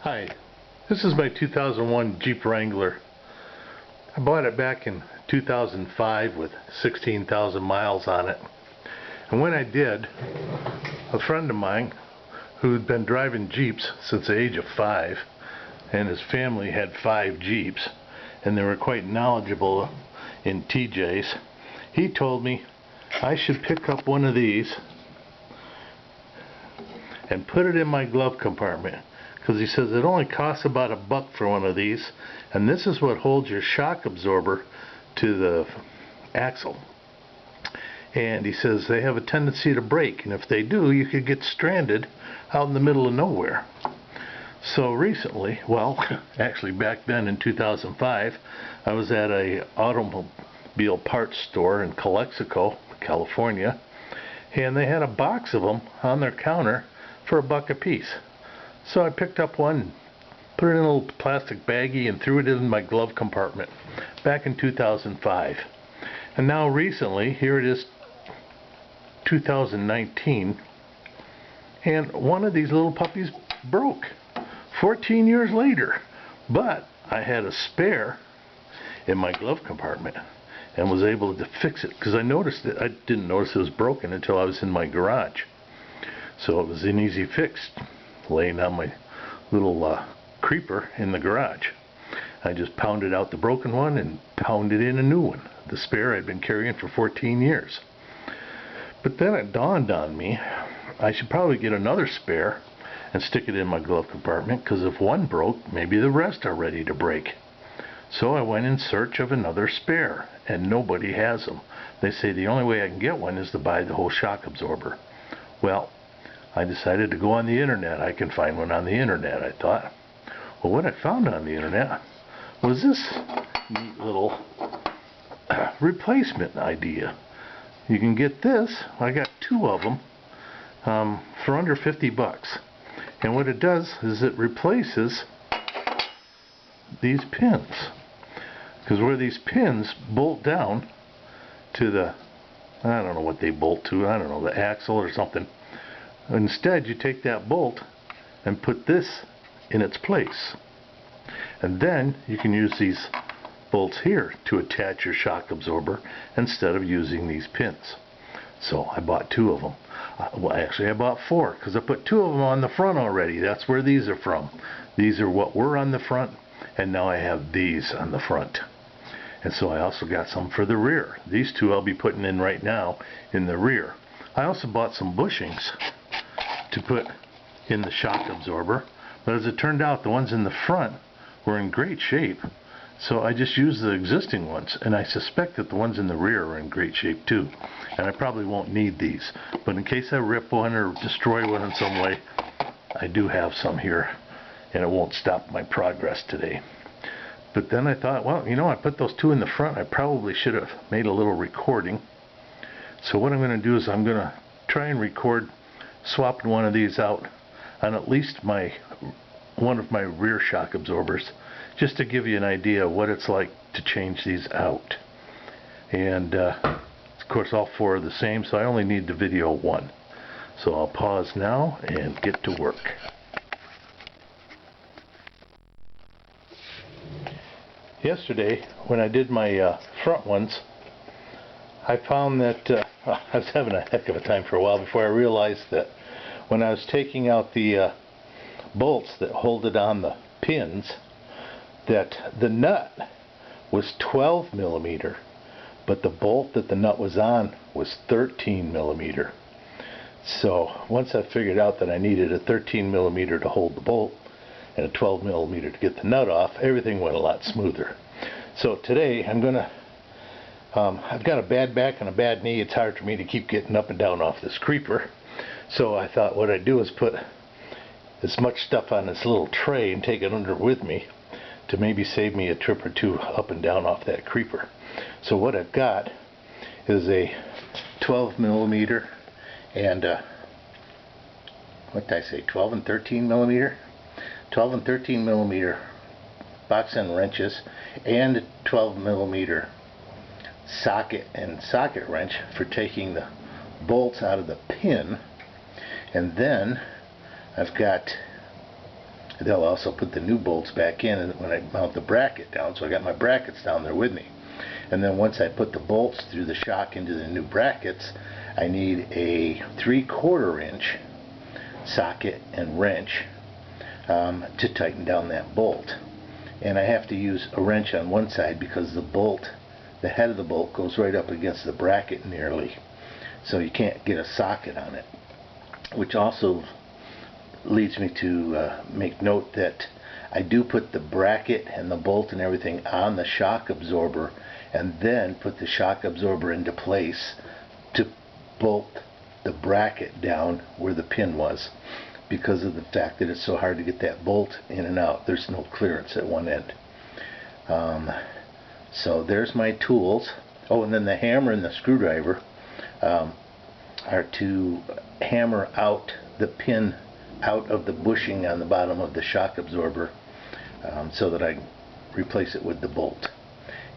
Hi, this is my 2001 Jeep Wrangler. I bought it back in 2005 with 16,000 miles on it. And when I did, a friend of mine who'd been driving Jeeps since the age of 5, and his family had 5 Jeeps, and they were quite knowledgeable in TJs, he told me I should pick up one of these and put it in my glove compartment, because he says it only costs about $1 for one of these, and this is what holds your shock absorber to the axle. And he says they have a tendency to break, and if they do, you could get stranded out in the middle of nowhere. So recently, well, actually back then in 2005, I was at a automobile parts store in Calexico, California, and they had a box of them on their counter for $1 a piece. So I picked up one, put it in a little plastic baggie, and threw it in my glove compartment back in 2005. And now recently, here it is 2019, and one of these little puppies broke 14 years later. But I had a spare in my glove compartment and was able to fix it, because I noticed it. I didn't notice it was broken until I was in my garage. So it was an easy fix, laying on my little creeper in the garage. I just pounded out the broken one and pounded in a new one. The spare I'd been carrying for 14 years. But then it dawned on me, I should probably get another spare and stick it in my glove compartment, because if one broke, maybe the rest are ready to break. So I went in search of another spare, and nobody has them. They say the only way I can get one is to buy the whole shock absorber. Well, I decided to go on the internet. I can find one on the internet, I thought. Well, what I found on the internet was this neat little replacement idea. You can get this. I got 2 of them for under $50. And what it does is it replaces these pins. Because where these pins bolt down to the, I don't know what they bolt to, I don't know, the axle or something. Instead, you take that bolt and put this in its place. And then you can use these bolts here to attach your shock absorber instead of using these pins. So I bought 2 of them. Well, actually I bought 4, because I put 2 of them on the front already. That's where these are from. These are what were on the front, and now I have these on the front. And so I also got some for the rear. These 2 I'll be putting in right now in the rear. I also bought some bushings to put in the shock absorber, but as it turned out, the ones in the front were in great shape, so I just used the existing ones, and I suspect that the ones in the rear are in great shape too, and I probably won't need these, but in case I rip one or destroy one in some way, I do have some here, and it won't stop my progress today. But then I thought, well, you know, I put those 2 in the front. I probably should have made a little recording. So what I'm going to do is I'm going to try and record swapping one of these out on at least one of my rear shock absorbers, just to give you an idea of what it's like to change these out. And of course all 4 are the same, so I only need the video 1. So I'll pause now and get to work. Yesterday, when I did my front ones, I found that I was having a heck of a time for a while before I realized that when I was taking out the bolts that hold it on the pins, that the nut was 12 millimeter, but the bolt that the nut was on was 13 millimeter. So once I figured out that I needed a 13 millimeter to hold the bolt and a 12 millimeter to get the nut off, everything went a lot smoother. So today I'm gonna I've got a bad back and a bad knee. It's hard for me to keep getting up and down off this creeper. So I thought what I'd do is put as much stuff on this little tray and take it under with me to maybe save me a trip or 2 up and down off that creeper. So what I've got is a 12 millimeter and what did I say, 12 and 13 millimeter? 12 and 13 millimeter box end wrenches and a 12 millimeter socket and socket wrench for taking the bolts out of the pin. And then I've got they'll also put the new bolts back in and when I mount the bracket down. So I got my brackets down there with me. And then once I put the bolts through the shock into the new brackets, I need a 3/4 inch socket and wrench to tighten down that bolt. And I have to use a wrench on one side because the head of the bolt goes right up against the bracket nearly. So you can't get a socket on it. Which also leads me to make note that I do put the bracket and the bolt and everything on the shock absorber and then put the shock absorber into place to bolt the bracket down where the pin was, because of the fact that it's so hard to get that bolt in and out. There's no clearance at one end. So there's my tools. Oh, and then the hammer and the screwdriver are to hammer out the pin out of the bushing on the bottom of the shock absorber so that I replace it with the bolt.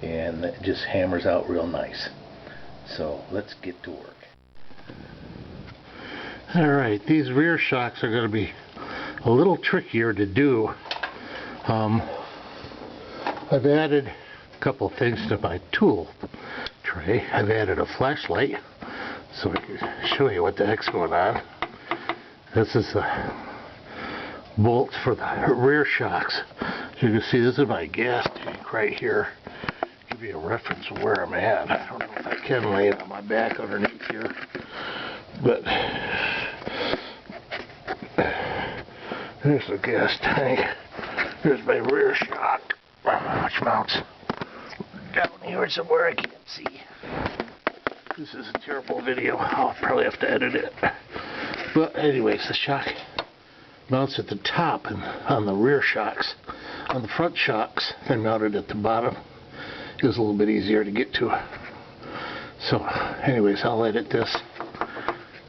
And it just hammers out real nice. So let's get to work. Alright, these rear shocks are going to be a little trickier to do. I've added a couple things to my tool tray. I've added a flashlight so I can show you what the heck's going on. This is the bolt for the rear shocks. As you can see, this is my gas tank right here. Give you a reference of where I'm at. I don't know if I can lay it on my back underneath here, but there's the gas tank. There's my rear shock, which mounts down here somewhere I can't see. This is a terrible video. I'll probably have to edit it. But anyways, the shock mounts at the top and on the rear shocks. On the front shocks, they're mounted at the bottom. It was a little bit easier to get to. So anyways, I'll edit this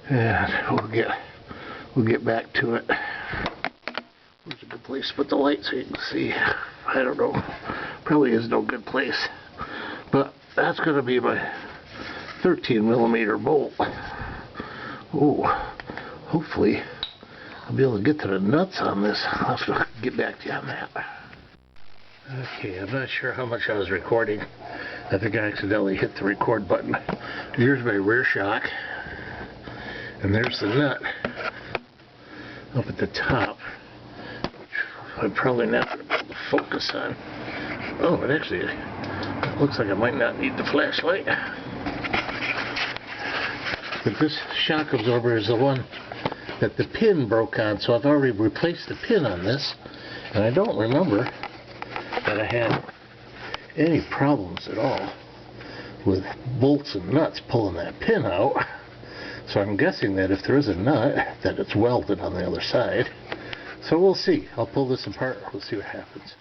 and we'll get back to it. Where's a good place to put the light so you can see? I don't know. Probably is no good place. But that's going to be my 13mm bolt. Ooh, hopefully I'll be able to get to the nuts on this. I'll have to get back to you on that. Okay, I'm not sure how much I was recording. I think I accidentally hit the record button. Here's my rear shock. And there's the nut up at the top, which I'm probably not going to be able to focus on. Oh, it actually looks like I might not need the flashlight. But this shock absorber is the one that the pin broke on, so I've already replaced the pin on this, and I don't remember that I had any problems at all with bolts and nuts pulling that pin out. So I'm guessing that if there is a nut, that it's welded on the other side. So we'll see. I'll pull this apart. We'll see what happens.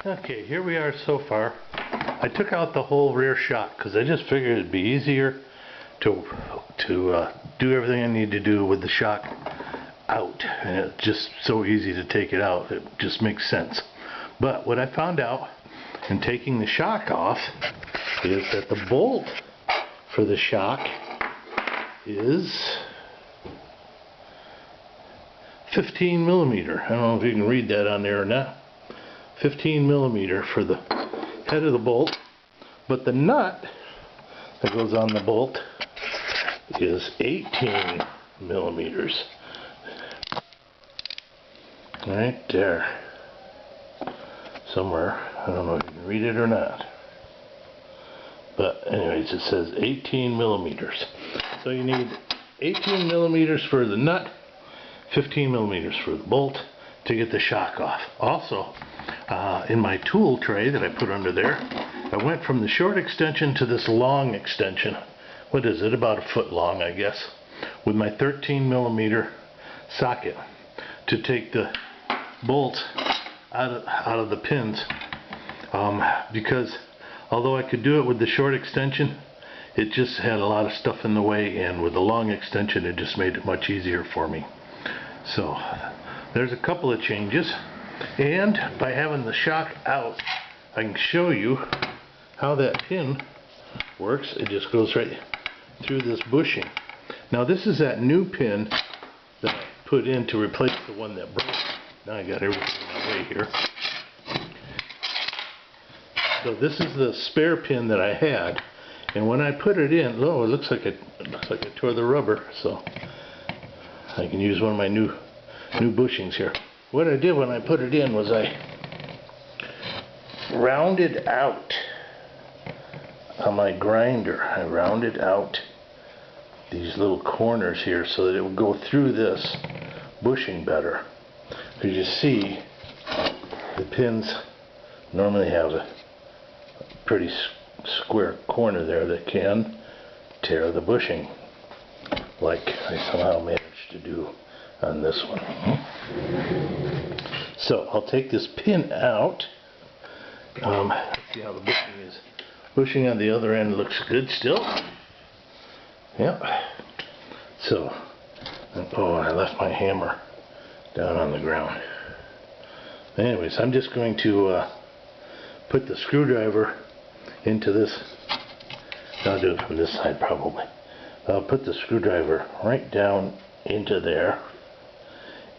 Okay, here we are so far. I took out the whole rear shock because I just figured it'd be easier to do everything I need to do with the shock out. And it's just so easy to take it out. It just makes sense. But what I found out in taking the shock off is that the bolt for the shock is 15mm. I don't know if you can read that on there or not. 15mm for the head of the bolt, but the nut that goes on the bolt is 18mm. Right there. Somewhere. I don't know if you can read it or not. But anyways, it says 18mm. So you need 18mm for the nut, 15mm for the bolt to get the shock off. Also, in my tool tray that I put under there, I went from the short extension to this long extension. What is it? About a foot long, I guess, with my 13mm socket to take the bolt out of the pins, because although I could do it with the short extension, it just had a lot of stuff in the way, and with the long extension it just made it much easier for me. So there's a couple of changes, and by having the shock out I can show you how that pin works. It just goes right through this bushing. Now this is that new pin that I put in to replace the one that broke Now I got everything in my way here. So this is the spare pin that I had, and when I put it in, oh, it looks like it tore the rubber, so I can use one of my new bushings here. What I did when I put it in was I rounded out on my grinder. I rounded out these little corners here so that it would go through this bushing better. Because you see, the pins normally have a pretty square corner there that can tear the bushing, like I somehow managed to do on this one. So I'll take this pin out. Let's see how the bushing is. Bushing on the other end looks good still. Yep. So, oh, I left my hammer down on the ground. Anyways, I'm just going to put the screwdriver into this. I'll do it from this side probably. I'll put the screwdriver right down into there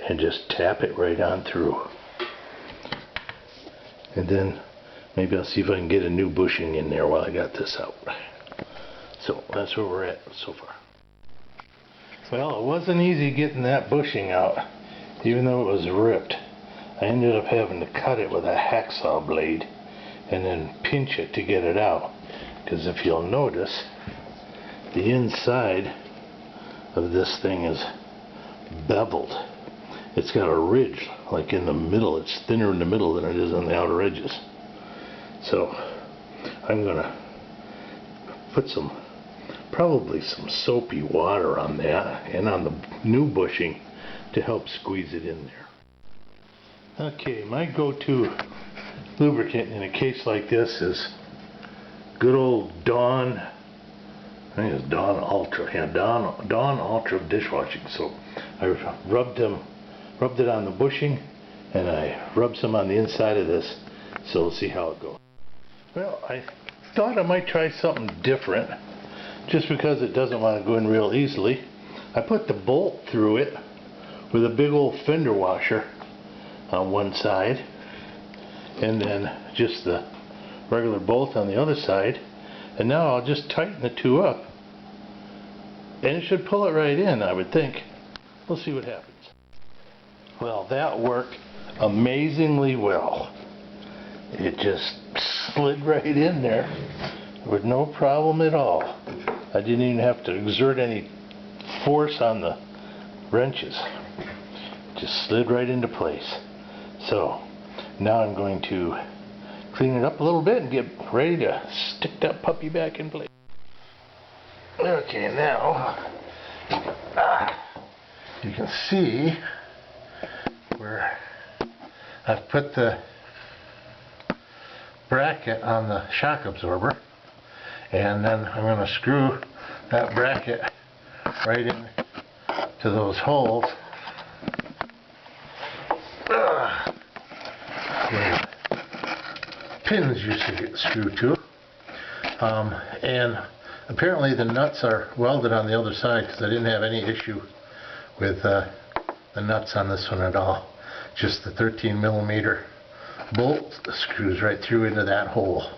and just tap it right on through. And then maybe I'll see if I can get a new bushing in there while I got this out. So that's where we're at so far. Well, it wasn't easy getting that bushing out, even though it was ripped. I ended up having to cut it with a hacksaw blade and then pinch it to get it out. Because if you'll notice, the inside of this thing is beveled. It's got a ridge, like in the middle. It's thinner in the middle than it is on the outer edges. So I'm gonna put probably some soapy water on that and on the new bushing to help squeeze it in there. Okay, my go-to lubricant in a case like this is good old Dawn. I think it's Dawn Ultra. Yeah, Dawn Ultra dishwashing soap. I rubbed it on the bushing, and I rubbed some on the inside of this. So we'll see how it goes. Well, I thought I might try something different, just because it doesn't want to go in real easily. I put the bolt through it with a big old fender washer on one side, and then just the regular bolt on the other side. And now I'll just tighten the two up, and it should pull it right in, I would think. We'll see what happens. Well, that worked amazingly well. It just slid right in there with no problem at all. I didn't even have to exert any force on the wrenches. It just slid right into place. So now I'm going to clean it up a little bit and get ready to stick that puppy back in place. Okay, now you can see where I've put the bracket on the shock absorber, and then I'm going to screw that bracket right in to those holes where pins used to get screwed to. And apparently the nuts are welded on the other side, because I didn't have any issue with the nuts on this one at all. Just the 13mm bolt screws right through into that hole.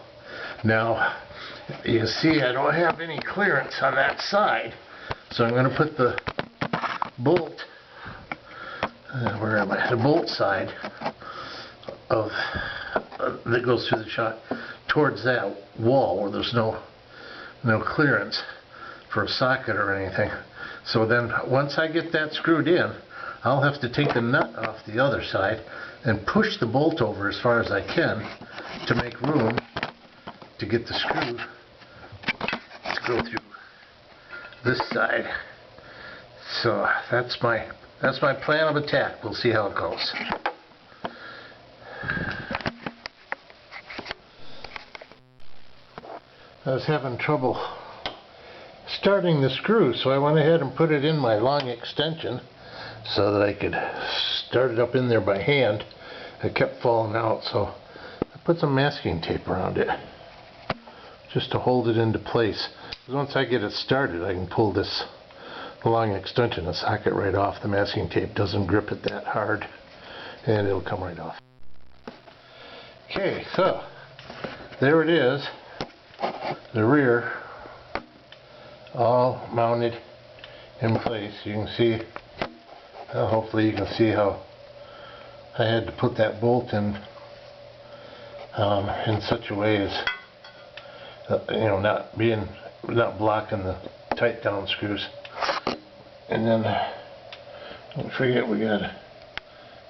Now you can see I don't have any clearance on that side, so I'm going to put the bolt where am I? The bolt side of that goes through the shock towards that wall where there's no clearance for a socket or anything. So then once I get that screwed in, I'll have to take the nut off the other side and push the bolt over as far as I can to make room to get the screw to go through this side. So that's my plan of attack. We'll see how it goes. I was having trouble starting the screw, so I went ahead and put it in my long extension so that I could start it up in there by hand. It kept falling out, so I put some masking tape around it just to hold it into place. Because once I get it started, I can pull this long extension and socket right off. The masking tape doesn't grip it that hard and it'll come right off. Okay, so there it is, the rear all mounted in place. You can see, hopefully you can see how I had to put that bolt in such a way as not blocking the tight down screws. And then don't forget we gotta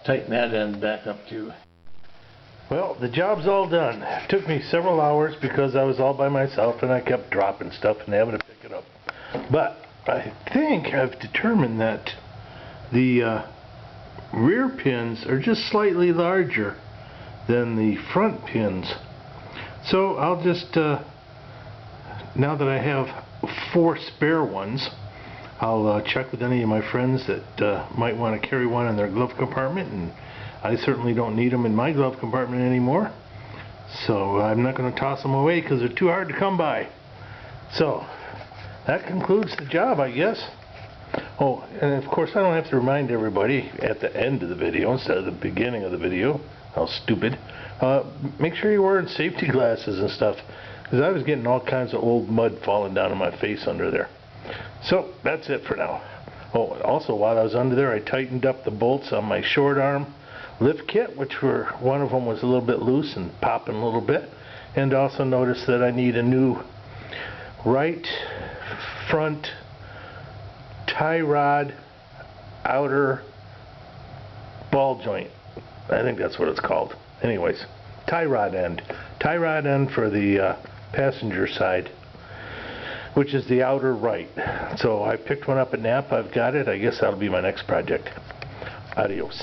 tighten that end back up too. Well, the job's all done. It took me several hours because I was all by myself and I kept dropping stuff and having to pick it up. But I think I've determined that the rear pins are just slightly larger than the front pins. So I'll just, now that I have 4 spare ones, I'll check with any of my friends that might want to carry one in their glove compartment, and I certainly don't need them in my glove compartment anymore. So I'm not going to toss them away because they're too hard to come by. So that concludes the job, I guess. Oh, and of course I don't have to remind everybody at the end of the video instead of the beginning of the video. How stupid. Make sure you're wearing safety glasses and stuff, because I was getting all kinds of old mud falling down on my face under there. So that's it for now. Oh, also while I was under there, I tightened up the bolts on my short arm lift kit, which one of them was a little bit loose and popping a little bit, and also noticed that I need a new right front tie rod outer ball joint. I think that's what it's called. Anyways, tie rod end for the passenger side, which is the outer right. So I picked one up at Napa. I've got it. I guess that'll be my next project. Adios.